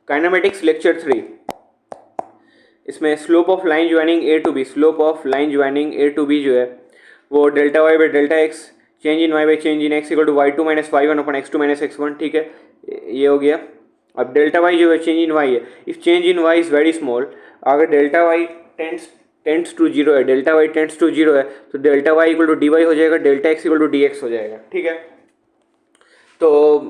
Kinematics lecture 3, इसमें slope of line joining A to B, slope of line joining A to B जो है वो delta Y by delta x change in y by change in x equal to y two minus y one upon x two minus x one. ठीक है, ये हो गया। अब delta Y जो है चेंज इन वाई है, if change in Y is very small, अगर delta Y tends to zero है, delta Y tends to zero है तो delta Y equal to D Y हो जाएगा, delta X equal to D X हो जाएगा। ठीक है, तो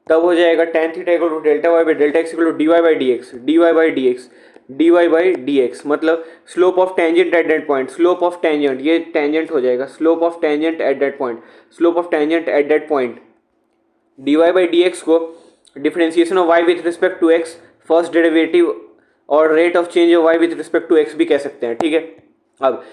तब हो जाएगा tan theta equal to delta Y by delta X equal to D Y by D X, D Y by D X, D Y by D X, मतलब slope of tangent at that point, slope of tangent, ये tangent हो जाएगा, slope of tangent at that point, slope of tangent at that point, D Y by D X को differentiation of Y with respect to X, first derivative और rate of change of Y with respect to X भी कह सकते हैं। ठीक है, अब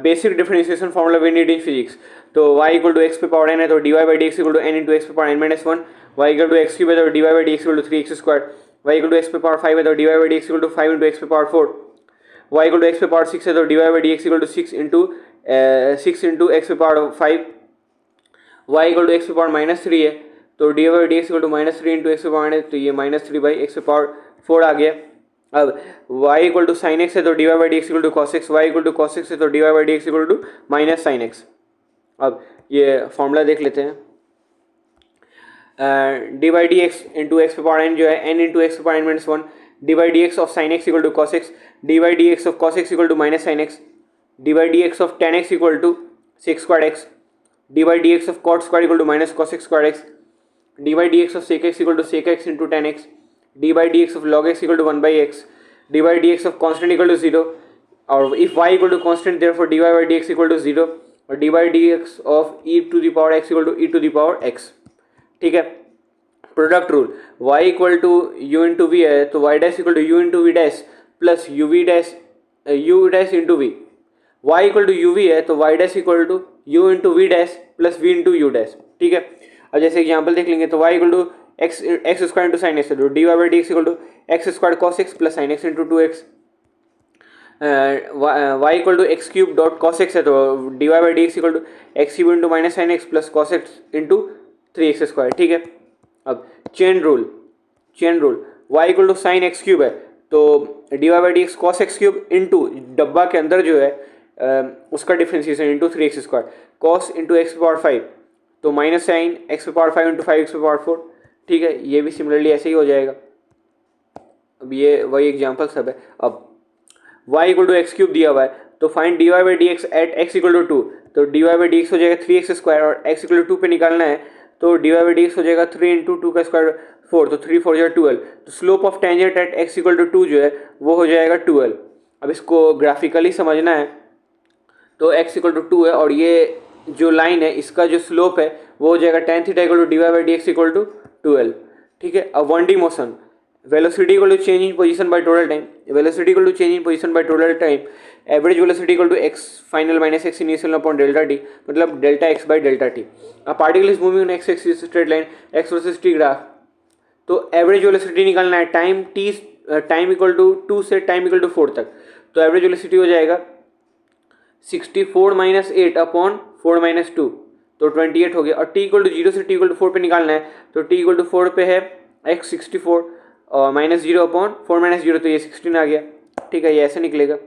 basic differentiation formula we need in physics, तो y इक्वल टू एक्स पे पावर n है तो D Y by D x equal to N into x पे power n minus one, Y equal to x cube है तो D Y by D x equal to three x square, Y equal to X पे power five है तो D Y by D x equal to five into x पे power four, Y equal to X पे power six है तो D Y by D x equal to six into x पे power five, Y equal to X पे power minus three है तो D Y by D x equal to minus three into x पे power, तो ये minus three by X पे power four आ गया। अब y equal to sine X है तो D Y by D x equal to cos X, y equal to cos x है तो D Y by D x equal to minus sine x. अब ये formula देख लेते हैं, d by D x into x पे power n जो है एन इंटू एक्स पे power n minus one, d by D x of sine x equal to cos x, d by D x of cos x equal to minus sine x, d by D x of ten x equal to sec square x, d by D x of cot square equal to minus cos x square x, d by D x of sec x equal to sec x into tan x, d by D x of log x equal to one by x, dy dx of constant equal to 0, और if y equal to constant therefore dy by dx equal to 0, और dy dx of e to the power x equal to e to the power x। ठीक है, product rule, y equal to u into v है तो y dash equal to u into v dash plus u dash into v, y equal to u v है तो y dash equal to u into v dash plus v into u dash. ठीक है, अब जैसे example देख लेंगे तो y equal to x square into sine x, D Y by D x equal to x square cos x plus sine x into two x, y equal to x cube dot cos x है तो D Y by D x equal to x cube into minus sine x plus cos x into three x square. ठीक है, अब chain rule y equal to sine x cube है तो D Y by D x cos x cube into डब्बा के अंदर जो है उसका differentiation into three x square, cos into x पे पावर फाइव तो माइनस साइन एक्स पे power five into five x पे पावर फोर। ठीक है, ये भी सिमिलरली ऐसे ही हो जाएगा। अब ये वही एग्जाम्पल सब है। अब y equal to x cube दिया हुआ है तो find D Y by D X at X equal to two, तो D Y by D X हो जाएगा थ्री एक्स स्क्वायर और एक्स इक्वल टू टू पे निकालना है तो D Y by D X हो जाएगा थ्री इंटू टू का स्क्वायर फोर, तो थ्री फोर जो है ट्वेल्व, तो slope of tangent at X equal to to जो है वो हो जाएगा ट्वेल्व। अब इसको ग्राफिकली समझना है तो एक्स इक्वल टू टू है और ये जो लाइन है इसका जो स्लोप है वो हो जाएगा tan theta equal to D Y by D x equal to 12। ठीक है, अब 1D motion, velocity equal to change in position by total time, velocity equal to change in position by total time, average velocity equal to X final minus X initial upon delta T, मतलब delta X by delta T. A particle is moving on X axis straight line X versus T graph, तो average velocity निकालना है time equal to 2 से time equal to 4 तक, तो average velocity हो जाएगा 64 minus 8 upon 4 minus 2 तो 28 हो गया, और t इक्वल टू 0 से t इक्वल टू 4 पे निकालना है तो t इक्वल टू 4 पे है x 64 और माइनस 0 अपॉन 4 माइनस 0 तो ये 16 आ गया। ठीक है, ये ऐसे निकलेगा।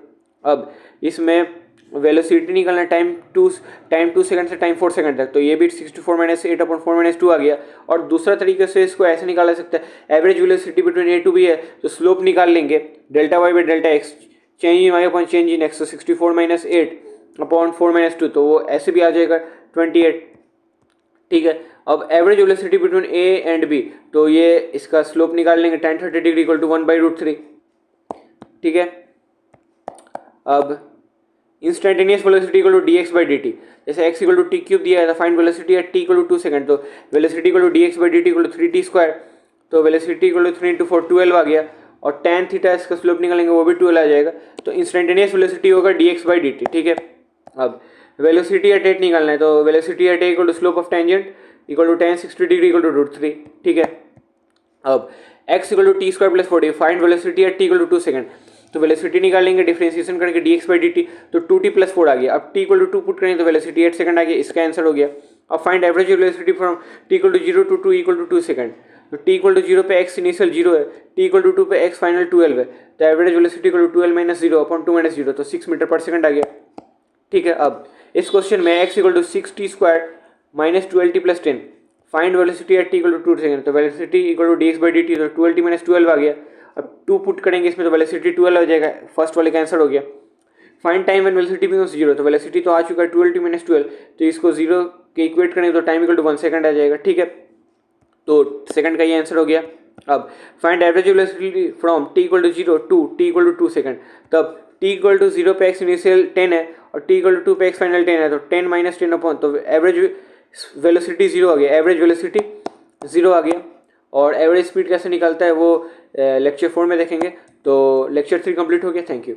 अब इसमें वेलोसिटी निकालना है टाइम 2 सेकंड से टाइम 4 सेकंड तक, तो ये भी 64 माइनस 8 अपॉन 4 माइनस 2 आ गया। और दूसरा तरीके से इसको ऐसे निकाला सकता है, average velocity between A to B है तो स्लोप निकाल लेंगे delta Y by delta x, change in y upon change in x, तो 64 माइनस 8 अपॉन 4 माइनस 2 तो वो ऐसे भी आ जाएगा 28। ठीक है, अब average velocity between A and B, तो ये इसका स्लोप निकाल लेंगे tan 30 डिग्री इक्वल टू 1/√3। ठीक है, अब instantaneous velocity equal to dx by dt, जैसे x equal to T cube दिया है तो find velocity at t equal to 2 second, तो velocity equal to dx by dt equal to 3t square, तो velocity equal to 3 into 4 12 आ गया, और tan theta इसका स्लोप निकालेंगे वो भी 12 आ जाएगा, तो इंस्टेंटेनियस वेलोसिटी होगा dx बाई dt। ठीक है, अब वेलोसिटी एट 8 निकालना है तो velocity at equal to slope of tangent equal to tan 60 degree equal to √3। ठीक है, अब x equal to t square plus 40, find velocity at t equal to 2 second, तो वेलोसिटी निकालेंगे डिफरेंशिएशन करके dx बाई dt, तो 2t plus 4 आ गया। अब t equal to 2 put करेंगे तो वेलोसिटी 8 सेकंड आ गया, इसका आंसर हो गया। अब find average velocity from t equal to 0 to 2 equal to 2 second, तो टी इक्वल टू 0 पे एक्स इनिशियल 0 है, टी इक्वल टू 2 पे एक्स फाइनल 12 है, तो average velocity equal to 12 minus 0 upon 2 minus 0, तो 6 मीटर पर सेकंड आ गया। ठीक है, अब इस क्वेश्चन में X equal to 6t² minus 12t plus 10, find velocity at T equal to 2 second, तो velocity equal to dx by dt, तो 12t माइनस 12 आ गया। अब 2 पुट करेंगे इसमें तो वेलोसिटी 12 हो जाएगा, फर्स्ट वाले कैंसिल हो गया। Find time and velocity becomes 0, तो वेलोसिटी तो आ चुका है 12t माइनस 12, तो इसको 0 के इक्वेट करेंगे तो टाइम इक्वल टू 1 सेकंड आ जाएगा। ठीक है, तो सेकंड का ये आंसर हो गया। अब find average velocity from t equal to 0 to t equal to 2 second, तब t इक्वल टू 0 पे x इनिशियल 10 है और t इक्वल टू 2 पे x फाइनल 10 है, तो 10 माइनस 10 अपॉन, तो एवरेज वेलोसिटी 0 आ गया, एवरेज वेलोसिटी 0 आ गया। और एवरेज स्पीड कैसे निकलता है वो लेक्चर 4 में देखेंगे। तो लेक्चर 3 कंप्लीट हो गया, थैंक यू।